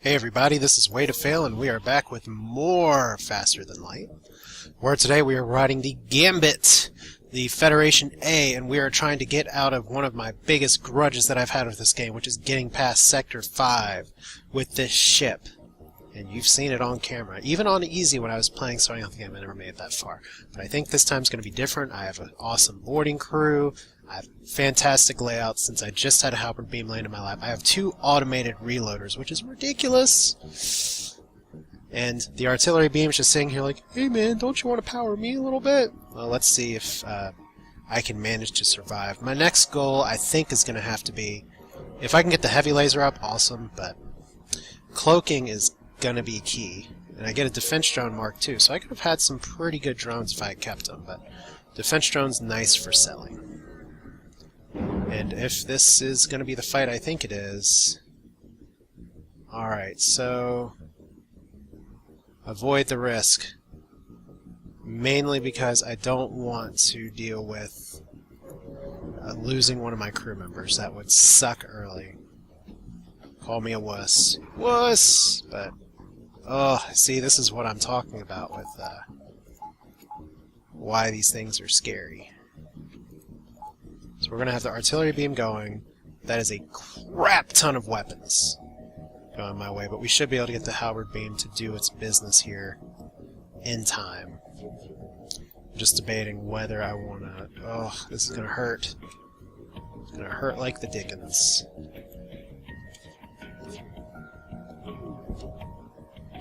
Hey everybody, this is Way to Fail, and we are back with more Faster Than Light, where today we are riding the Gambit, the Federation A, and we are trying to get out of one of my biggest grudges that I've had with this game, which is getting past Sector 5 with this ship. And you've seen it on camera. Even on easy when I was playing, so I don't think I never made it that far. But I think this time's going to be different. I have an awesome boarding crew. I have fantastic layouts since I just had a halberd beam land in my lap. I have 2 automated reloaders, which is ridiculous. And the artillery beam's just sitting here like, hey man, don't you want to power me a little bit? Well, let's see if I can manage to survive. My next goal, I think, is going to have to be, if I can get the heavy laser up, awesome, but cloaking is going to be key. And I get a defense drone mark too, so I could have had some pretty good drones if I had kept them, but defense drone's nice for selling. And if this is going to be the fight I think it is... Alright, so... avoid the risk. Mainly because I don't want to deal with losing one of my crew members. That would suck early. Call me a wuss. Wuss! But, oh, see, this is what I'm talking about with why these things are scary. So we're going to have the artillery beam going. That is a crap ton of weapons going my way, but we should be able to get the halberd beam to do its business here in time. I'm just debating whether I want to... Oh, this is going to hurt. It's going to hurt like the dickens.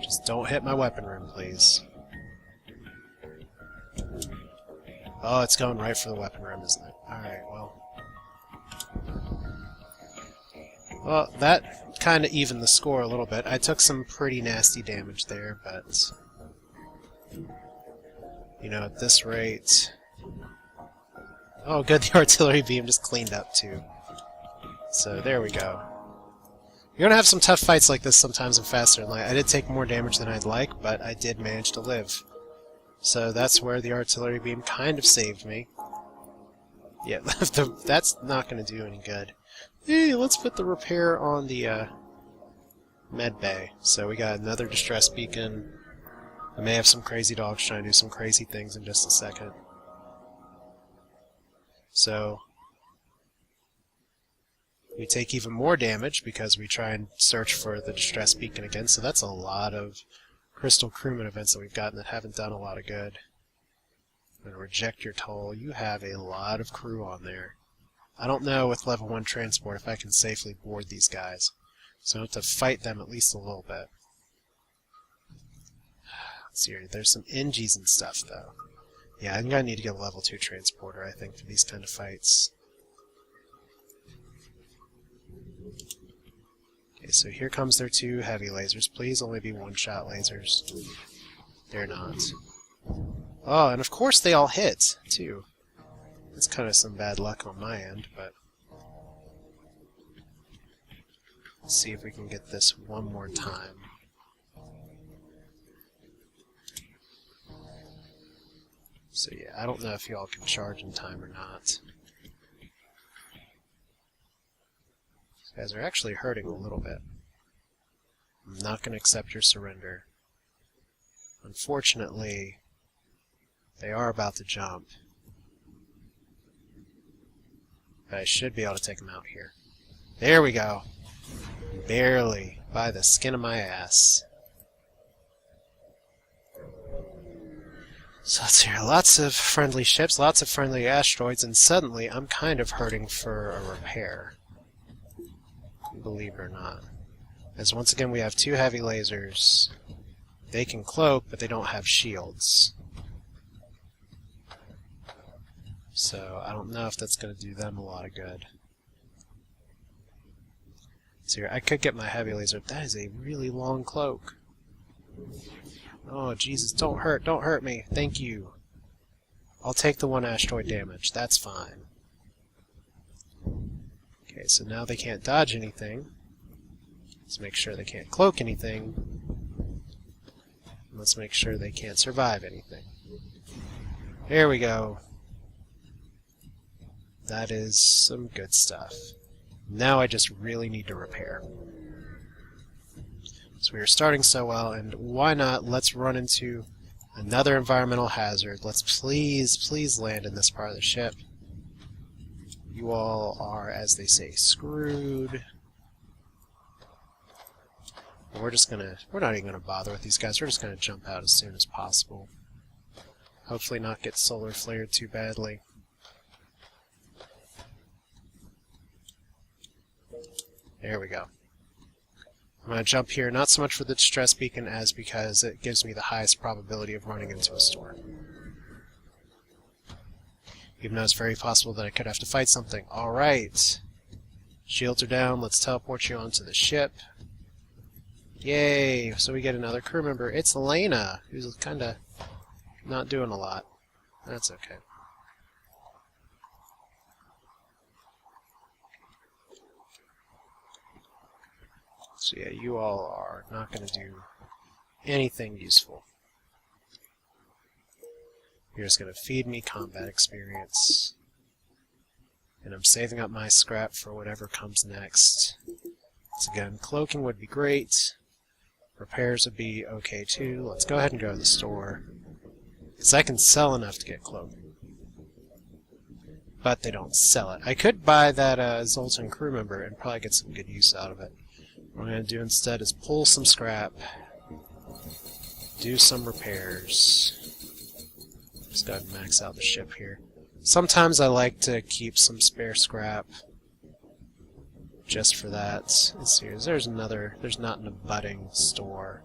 Just don't hit my weapon room, please. Oh, it's going right for the weapon room, isn't it? Alright, well... Well, that kind of evened the score a little bit. I took some pretty nasty damage there, but... You know, at this rate... Oh, good, the artillery beam just cleaned up, too. So, there we go. You're gonna have some tough fights like this sometimes in Faster Than Light. I did take more damage than I'd like, but I did manage to live. So that's where the artillery beam kind of saved me. Yeah, that's not gonna do any good. Hey, let's put the repair on the med bay. So we got another distress beacon. I may have some crazy dogs trying to do some crazy things in just a second. So we take even more damage because we try and search for the distress beacon again. So that's a lot of crystal crewman events that we've gotten that haven't done a lot of good. I'm going to reject your toll. You have a lot of crew on there. I don't know with level 1 transport if I can safely board these guys. So I have to fight them at least a little bit. Let's see here. There's some NGs and stuff, though. Yeah, I'm going to need to get a level 2 transporter, I think, for these kind of fights. Okay, so here comes their 2 heavy lasers. Please only be one-shot lasers. They're not. Oh, and of course they all hit, too. That's kind of some bad luck on my end, but... Let's see if we can get this one more time. So yeah, I don't know if y'all can charge in time or not. These guys are actually hurting a little bit. I'm not going to accept your surrender. Unfortunately, they are about to jump. But I should be able to take them out here. There we go. Barely. By the skin of my ass. So let's see here. Lots of friendly ships, lots of friendly asteroids, and suddenly I'm kind of hurting for a repair. Believe it or not. As once again we have 2 heavy lasers. They can cloak, but they don't have shields. So I don't know if that's going to do them a lot of good. So here, I could get my heavy laser. That is a really long cloak. Oh, Jesus, don't hurt me. Thank you. I'll take the 1 asteroid damage. That's fine. Okay, so now they can't dodge anything. Let's make sure they can't cloak anything. Let's make sure they can't survive anything. There we go. That is some good stuff. Now I just really need to repair. So we were starting so well, and why not? Let's run into another environmental hazard. Let's please land in this part of the ship. You all are, as they say, screwed. We're not even gonna bother with these guys. We're just gonna jump out as soon as possible. Hopefully not get solar flared too badly. There we go. I'm gonna jump here, not so much for the distress beacon as because it gives me the highest probability of running into a store. Even though it's very possible that I could have to fight something. Alright. Shields are down, let's teleport you onto the ship. Yay! So we get another crew member. It's Elena, who's kinda not doing a lot. That's okay. So yeah, you all are not going to do anything useful. You're just going to feed me combat experience. And I'm saving up my scrap for whatever comes next. So again, cloaking would be great. Repairs would be okay too. Let's go ahead and go to the store. Because I can sell enough to get cloaking. But they don't sell it. I could buy that Zoltan crew member and probably get some good use out of it. What I'm going to do instead is pull some scrap, do some repairs. Just go ahead and max out the ship here. Sometimes I like to keep some spare scrap just for that. Let's see, there's not an abutting store.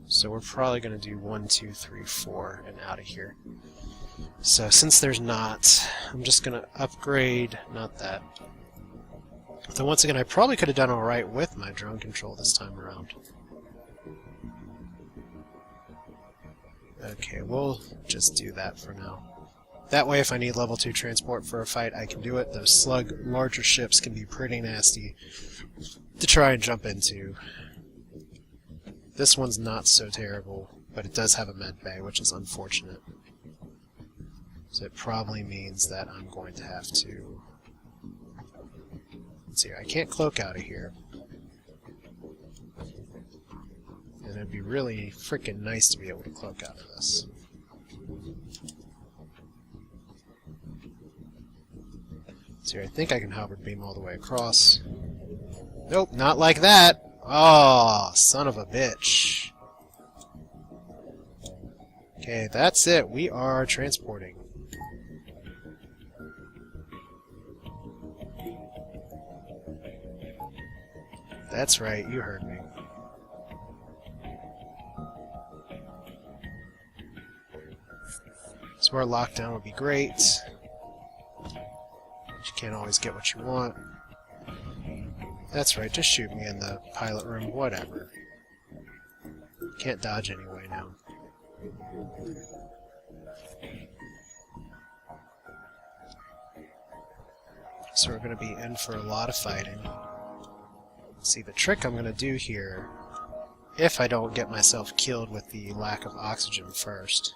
So we're probably going to do 1, 2, 3, 4 and out of here. So since there's not, I'm just going to upgrade, not that. Though once again, I probably could have done alright with my drone control this time around. Okay, we'll just do that for now. That way, if I need level 2 transport for a fight, I can do it. Those slug larger ships can be pretty nasty to try and jump into. This one's not so terrible, but it does have a med bay, which is unfortunate. So it probably means that I'm going to have to... Let's see, I can't cloak out of here. And it'd be really freaking nice to be able to cloak out of this. So I think I can halberd beam all the way across. Nope, not like that! Oh, son of a bitch. Okay, that's it. We are transporting. That's right, you heard me. So our lockdown would be great. But you can't always get what you want. That's right, just shoot me in the pilot room, whatever. Can't dodge anyway now. So we're going to be in for a lot of fighting. See, the trick I'm going to do here, if I don't get myself killed with the lack of oxygen first.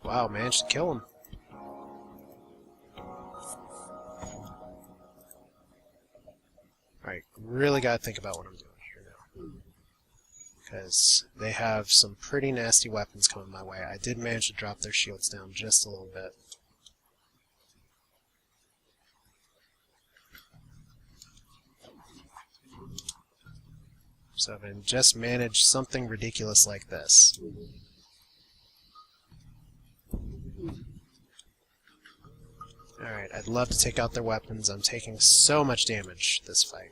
'Wow, managed to kill him. Alright, really gotta think about what I'm doing here now. Because they have some pretty nasty weapons coming my way. I did manage to drop their shields down just a little bit. So I've just managed something ridiculous like this. Alright, I'd love to take out their weapons. I'm taking so much damage this fight.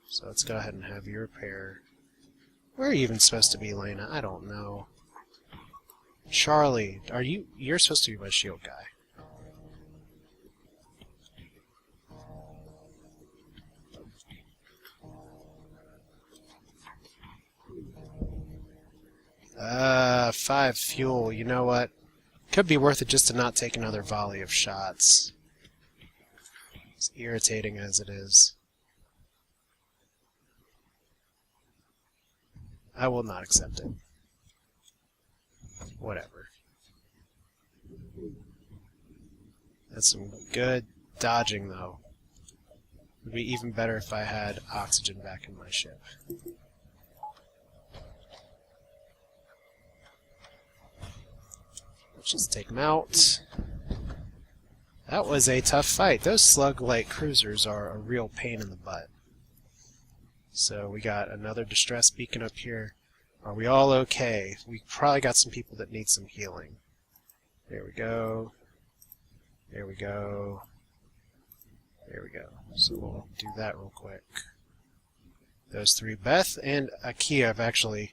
So let's go ahead and have you repair. Where are you even supposed to be, Lena? I don't know. Charlie, you're supposed to be my shield guy. Five fuel, you know what? Could be worth it just to not take another volley of shots. As irritating as it is. I will not accept it. Whatever. That's some good dodging, though. It would be even better if I had oxygen back in my ship. Let's just take them out. That was a tough fight. Those slug-like cruisers are a real pain in the butt. So we got another distress beacon up here. Are we all okay? We probably got some people that need some healing. There we go. There we go. There we go. So we'll do that real quick. Those three. Beth and Akia have actually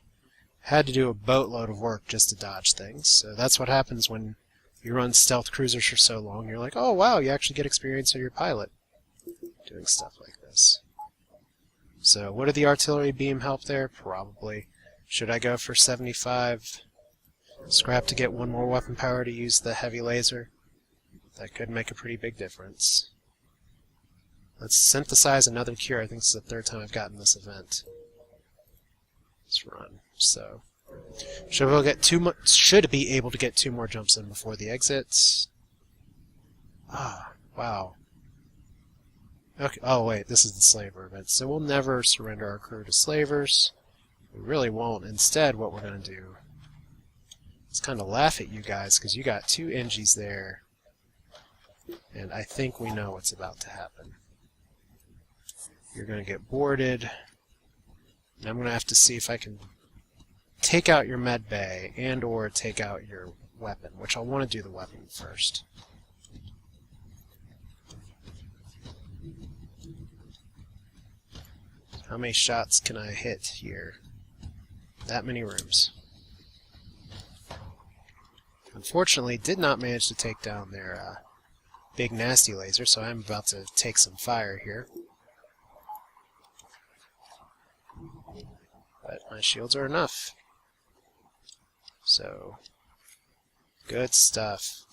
had to do a boatload of work just to dodge things. So that's what happens when you run stealth cruisers for so long. You're like, oh wow, you actually get experience on your pilot doing stuff like this. So what did the artillery beam help there? Probably. Should I go for 75 scrap to get one more weapon power to use the heavy laser? That could make a pretty big difference. Let's synthesize another cure. I think this is the third time I've gotten this event. Let's run. So should be able to get 2 more jumps in before the exits. Ah, wow. Okay. Oh wait, this is the slaver event. So we'll never surrender our crew to slavers. We really won't. Instead, what we're going to do is kind of laugh at you guys, because you got 2 NGs there, and I think we know what's about to happen. You're going to get boarded, and I'm going to have to see if I can take out your med bay and or take out your weapon, which I'll want to do the weapon first. How many shots can I hit here? That many rooms. Unfortunately, did not manage to take down their big nasty laser, so I'm about to take some fire here. But my shields are enough. So, good stuff.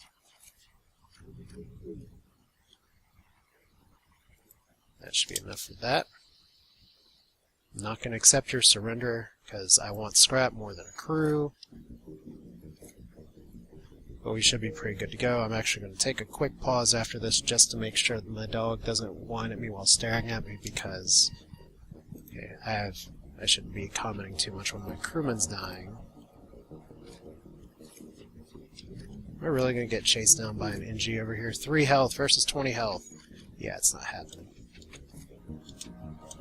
That should be enough for that. I'm not going to accept your surrender, because I want scrap more than a crew. But we should be pretty good to go. I'm actually going to take a quick pause after this just to make sure that my dog doesn't whine at me while staring at me, because okay, I shouldn't be commenting too much when my crewman's dying. We're really going to get chased down by an NG over here. 3 health versus 20 health. Yeah, it's not happening.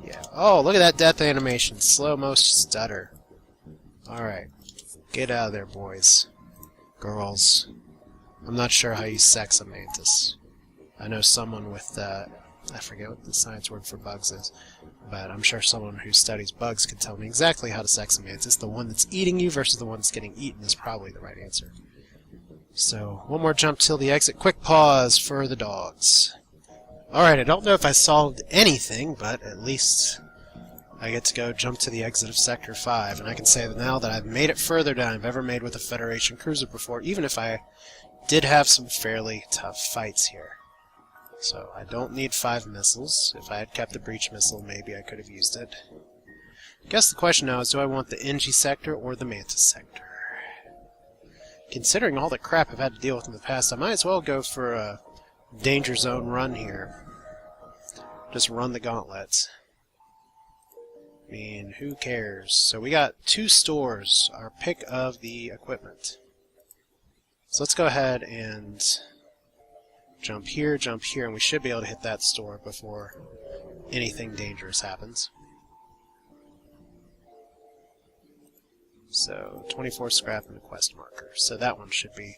Yeah. Oh, look at that death animation. Slow-mo stutter. Alright. Get out of there, boys. Girls. I'm not sure how you sex a mantis. I know someone with, I forget what the science word for bugs is, but I'm sure someone who studies bugs could tell me exactly how to sex a mantis. The one that's eating you versus the one that's getting eaten is probably the right answer. So, one more jump till the exit. Quick pause for the dogs. Alright, I don't know if I solved anything, but at least I get to go jump to the exit of Sector 5, and I can say that now that I've made it further than I've ever made with a Federation cruiser before, even if I did have some fairly tough fights here. So, I don't need 5 missiles. If I had kept the breach missile, maybe I could have used it. I guess the question now is, do I want the NG sector or the Mantis sector? Considering all the crap I've had to deal with in the past, I might as well go for a danger zone run here. Just run the gauntlets. I mean, who cares? So we got 2 stores, our pick of the equipment. So let's go ahead and jump here, and we should be able to hit that store before anything dangerous happens. So, 24 scrap and a quest marker. So that one should be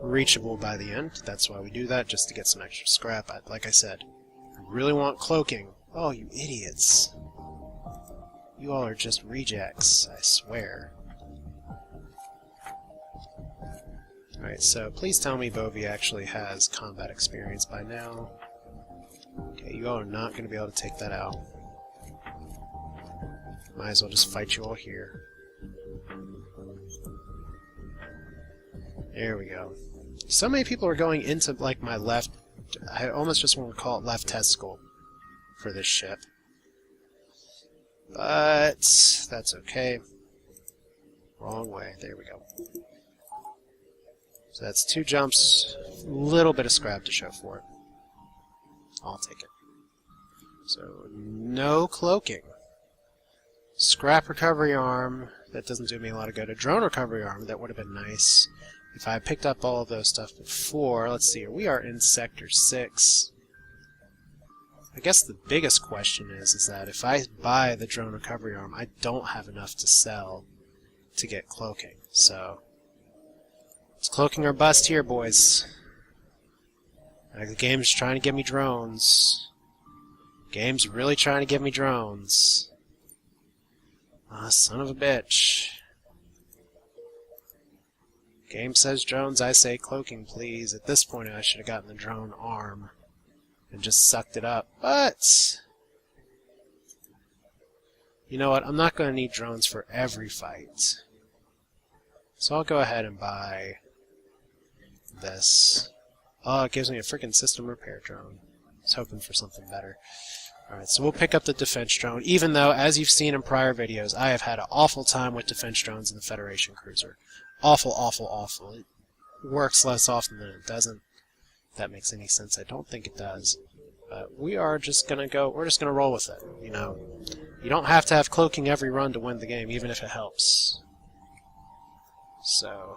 reachable by the end. That's why we do that, just to get some extra scrap. Like I said, I really want cloaking. Oh, you idiots. You all are just rejects, I swear. Alright, so please tell me Bovie actually has combat experience by now. Okay, you all are not going to be able to take that out. Might as well just fight you all here. There we go. So many people are going into, like, my left... I almost just want to call it left testicle for this ship. But that's okay. Wrong way. There we go. So that's 2 jumps, a little bit of scrap to show for it. I'll take it. So, no cloaking. Scrap recovery arm, that doesn't do me a lot of good. A drone recovery arm, that would have been nice if I picked up all of those stuff before. Let's see here, we are in Sector 6. I guess the biggest question is that if I buy the drone recovery arm, I don't have enough to sell to get cloaking. So, it's cloaking or bust here, boys. The game's trying to give me drones. Game's really trying to give me drones. Ah, son of a bitch. Game says drones, I say cloaking, please. At this point, I should have gotten the drone arm and just sucked it up. But you know what? I'm not going to need drones for every fight. So I'll go ahead and buy this. Oh, it gives me a freaking system repair drone. I was hoping for something better. Alright, so we'll pick up the defense drone, even though, as you've seen in prior videos, I have had an awful time with defense drones in the Federation cruiser. Awful, awful, awful. It works less often than it doesn't. If that makes any sense. I don't think it does. But we are just gonna we're just gonna roll with it, you know. You don't have to have cloaking every run to win the game, even if it helps. So,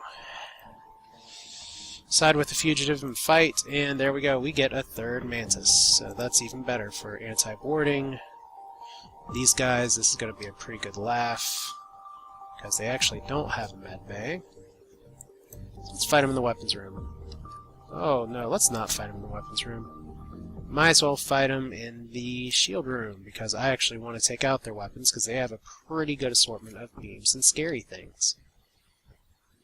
side with the fugitive and fight, and there we go. We get a 3rd Mantis. So that's even better for anti-boarding. These guys, this is going to be a pretty good laugh, because they actually don't have a med bay. Let's fight them in the weapons room. Oh no, let's not fight them in the weapons room. Might as well fight them in the shield room, because I actually want to take out their weapons, because they have a pretty good assortment of beams and scary things.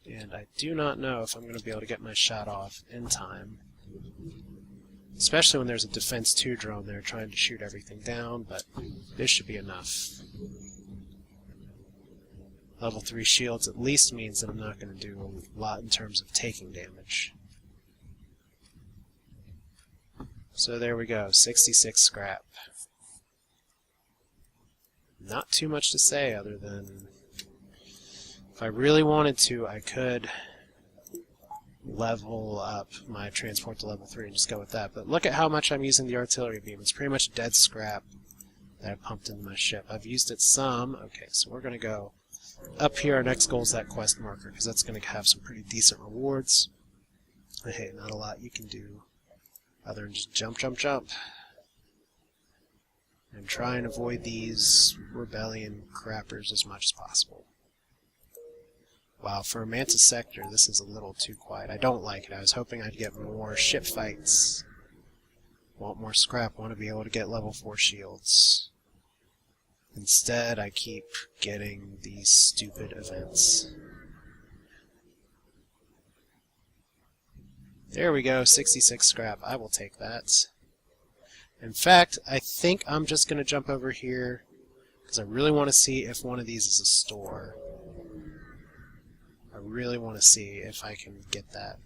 And I do not know if I'm going to be able to get my shot off in time. Especially when there's a Defense 2 drone there trying to shoot everything down, but this should be enough. Level 3 shields at least means that I'm not going to do a lot in terms of taking damage. So there we go, 66 scrap. Not too much to say other than if I really wanted to, I could level up my transport to level 3 and just go with that. But look at how much I'm using the artillery beam. It's pretty much dead scrap that I pumped into my ship. I've used it some. Okay, so we're going to go up here. Our next goal is that quest marker, because that's going to have some pretty decent rewards. But hey, not a lot you can do other than just jump, jump, jump. And try and avoid these rebellion crappers as much as possible. Wow, for a Mantis sector, this is a little too quiet. I don't like it. I was hoping I'd get more ship fights. Want more scrap. Want to be able to get level 4 shields. Instead, I keep getting these stupid events. There we go, 66 scrap. I will take that. In fact, I think I'm just going to jump over here, because I really want to see if one of these is a store. I really want to see if I can get that.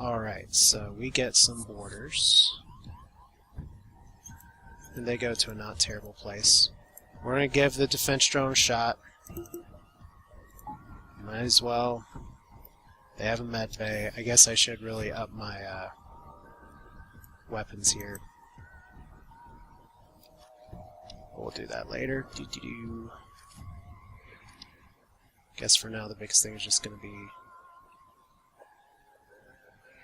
Alright, so we get some boarders. And they go to a not terrible place. We're going to give the defense drone a shot. Might as well. They have a med bay. I guess I should really up my weapons here. We'll do that later. Guess for now the biggest thing is just going to be...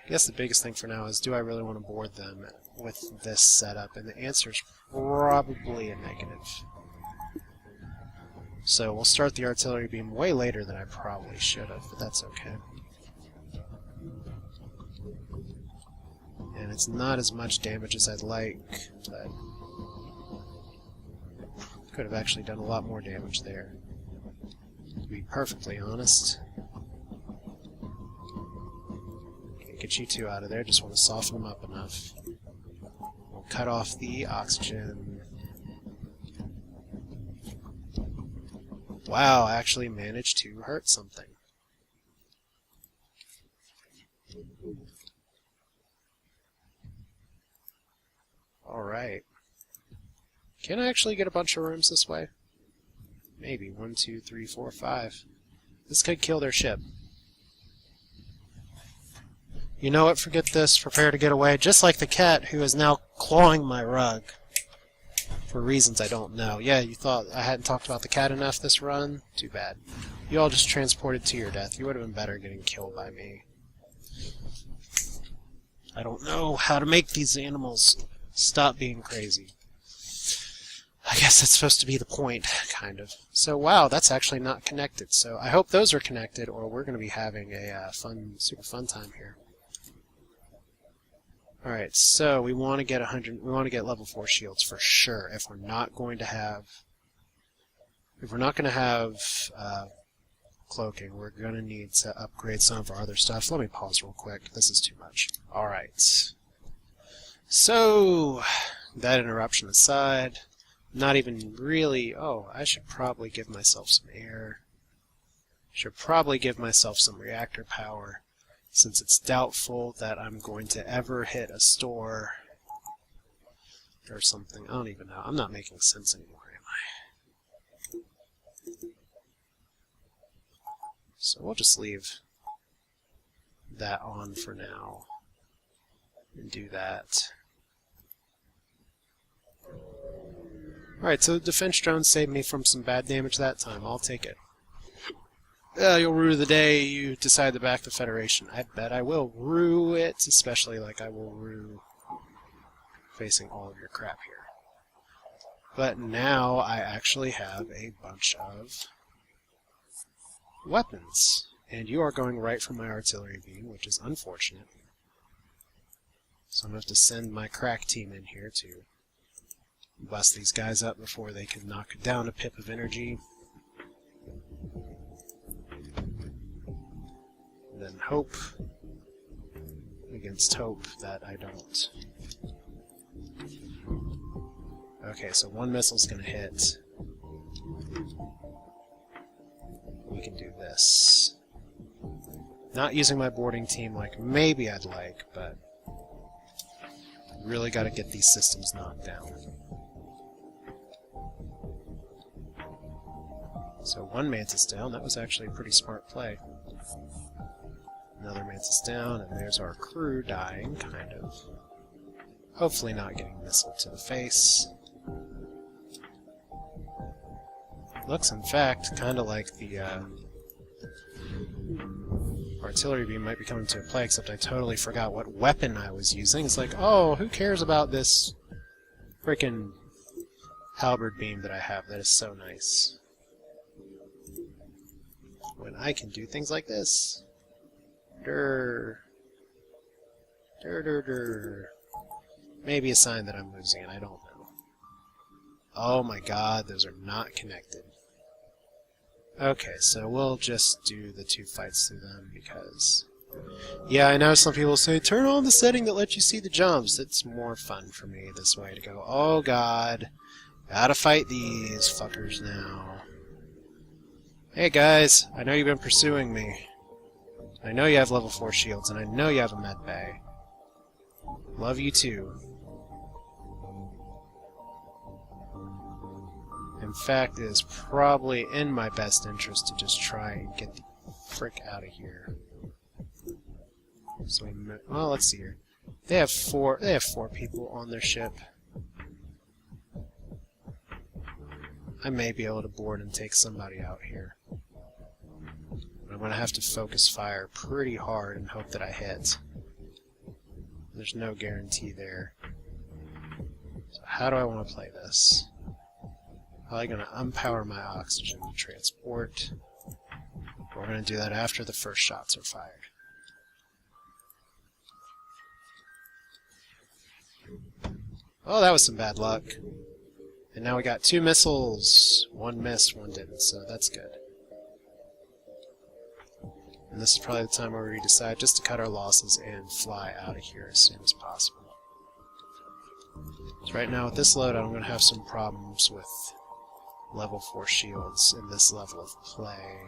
I guess the biggest thing for now is, do I really want to board them with this setup? And the answer is probably a negative. So we'll start the artillery beam way later than I probably should have, but that's okay. And it's not as much damage as I'd like, but could have actually done a lot more damage there, to be perfectly honest. Okay, get you two out of there, just want to soften them up enough. We'll cut off the oxygen. Wow, I actually managed to hurt something. Alright. Can I actually get a bunch of rooms this way? Maybe 1, 2, 3, 4, 5. This could kill their ship. You know what? Forget this. Prepare to get away. Just like the cat who is now clawing my rug. For reasons I don't know. Yeah, you thought I hadn't talked about the cat enough this run? Too bad. You all just transported to your death. You would have been better getting killed by me. I don't know how to make these animals stop being crazy. I guess that's supposed to be the point, kind of. So, wow, that's actually not connected. So I hope those are connected, or we're going to be having a super fun time here. All right, so we want to get 100. We want to get level 4 shields for sure. If we're not going to have cloaking, we're going to need to upgrade some of our other stuff. Let me pause real quick. This is too much. All right. So that interruption aside. Not even really... Oh, I should probably give myself some air. Should probably give myself some reactor power, since it's doubtful that I'm going to ever hit a store or something. I don't even know. I'm not making sense anymore, am I? So we'll just leave that on for now and do that. Alright, so the defense drone saved me from some bad damage that time. I'll take it. You'll rue the day you decide to back the Federation. I bet I will rue it, especially like I will rue facing all of your crap here. But now I actually have a bunch of weapons. And you are going right for my artillery beam, which is unfortunate. So I'm going to have to send my crack team in here to bust these guys up before they can knock down a pip of energy. And then hope against hope that I don't. Okay, so one missile's gonna hit. We can do this. Not using my boarding team like maybe I'd like, but really gotta get these systems knocked down. So one Mantis down, that was actually a pretty smart play. Another Mantis down, and there's our crew dying, kind of. Hopefully not getting missiled to the face. Looks, in fact, kind of like the artillery beam might be coming to a play, except I totally forgot what weapon I was using. It's like, oh, who cares about this frickin' halberd beam that I have that is so nice. When I can do things like this. Durr. Durr, durr, durr. Maybe a sign that I'm losing it, I don't know. Oh my god, those are not connected. Okay, so we'll just do the 2 fights through them, because... Yeah, I know some people say, turn on the setting that lets you see the jumps. It's more fun for me this way to go, oh god, gotta fight these fuckers now. Hey guys, I know you've been pursuing me. I know you have level 4 shields, and I know you have a med bay. Love you too. In fact, it is probably in my best interest to just try and get the frick out of here. So well, let's see here. They have four people on their ship. I may be able to board and take somebody out here. But I'm going to have to focus fire pretty hard and hope that I hit. There's no guarantee there. So how do I want to play this? Probably going to unpower my oxygen to transport. We're going to do that after the first shots are fired. Oh, that was some bad luck. And now we got 2 missiles. One missed, one didn't, so that's good. And this is probably the time where we decide just to cut our losses and fly out of here as soon as possible. So right now with this load, I'm going to have some problems with level 4 shields in this level of play.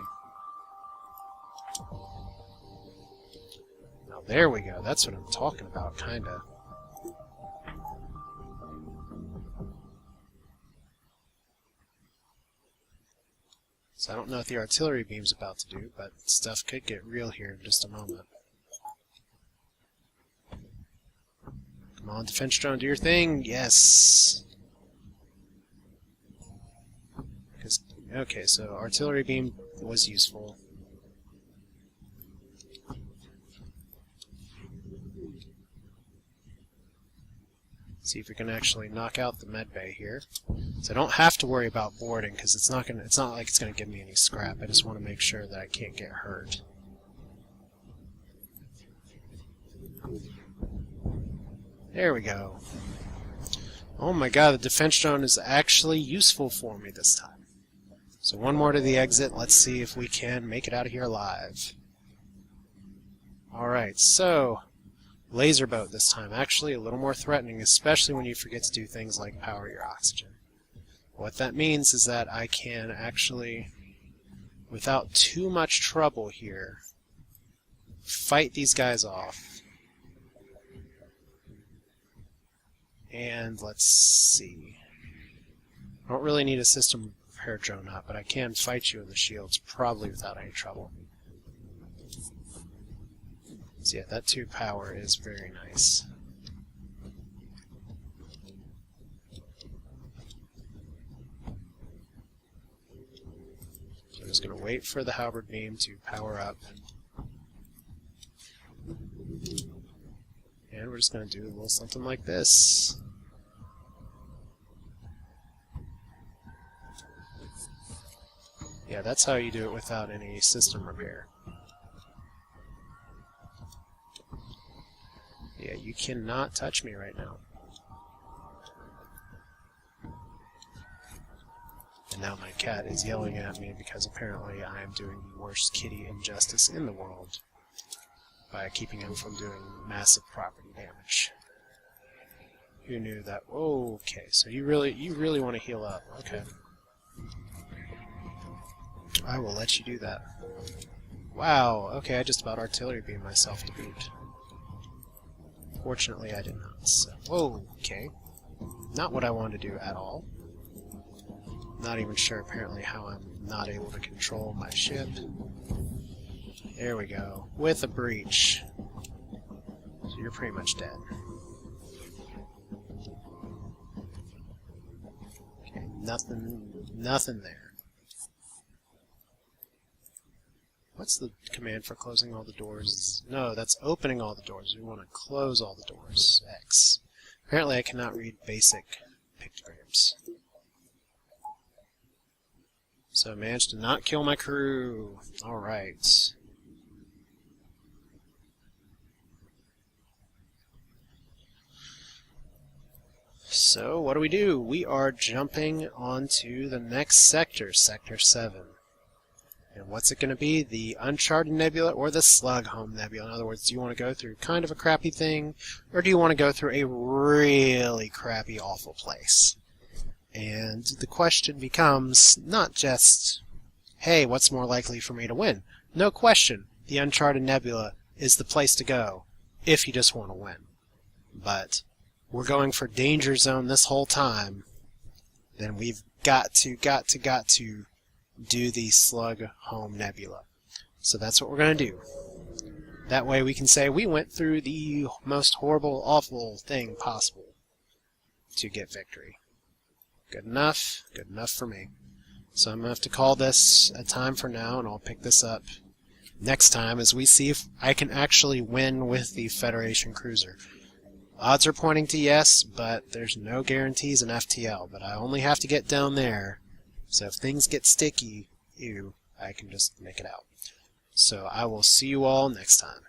Now there we go, that's what I'm talking about, kinda. So I don't know what the artillery beam's about to do, but stuff could get real here in just a moment. Come on, defense drone, do your thing! Yes! Okay, so artillery beam was useful. See if we can actually knock out the med bay here. So I don't have to worry about boarding because it's not like it's gonna give me any scrap. I just want to make sure that I can't get hurt. There we go. Oh my god, the defense drone is actually useful for me this time. So one more to the exit. Let's see if we can make it out of here alive. Alright, so laser boat this time. Actually a little more threatening, especially when you forget to do things like power your oxygen. What that means is that I can actually, without too much trouble here, fight these guys off. And let's see. I don't really need a system repair drone up, but I can fight you in the shields probably without any trouble. So yeah, that 2 power is very nice. So I'm just going to wait for the halberd beam to power up. And we're just going to do a little something like this. Yeah, that's how you do it without any system repair. Yeah, you cannot touch me right now. And now my cat is yelling at me because apparently I am doing the worst kitty injustice in the world by keeping him from doing massive property damage. Who knew that? Oh, okay, so you really want to heal up. Okay. I will let you do that. Wow, okay, I just about artillery beamed myself to boot. Fortunately, I did not. So, whoa, okay. Not what I wanted to do at all. Not even sure, apparently, how I'm not able to control my ship. There we go. With a breach. So you're pretty much dead. Okay, nothing there. What's the command for closing all the doors? No, that's opening all the doors. We want to close all the doors. X. Apparently I cannot read basic pictograms. So I managed to not kill my crew. Alright. So what do? We are jumping onto the next sector, Sector 7. And what's it going to be? The Uncharted Nebula or the Slug Home Nebula? In other words, do you want to go through kind of a crappy thing, or do you want to go through a really crappy, awful place? And the question becomes not just, hey, what's more likely for me to win? No question, the Uncharted Nebula is the place to go if you just want to win. But we're going for Danger Zone this whole time, then we've got to do the Slug Home Nebula. So that's what we're going to do. That way we can say we went through the most horrible, awful thing possible to get victory. Good enough? Good enough for me. So I'm going to have to call this a time for now, and I'll pick this up next time as we see if I can actually win with the Federation cruiser. Odds are pointing to yes, but there's no guarantees in FTL, but I only have to get down there. So if things get sticky, I can just make it out. So I will see you all next time.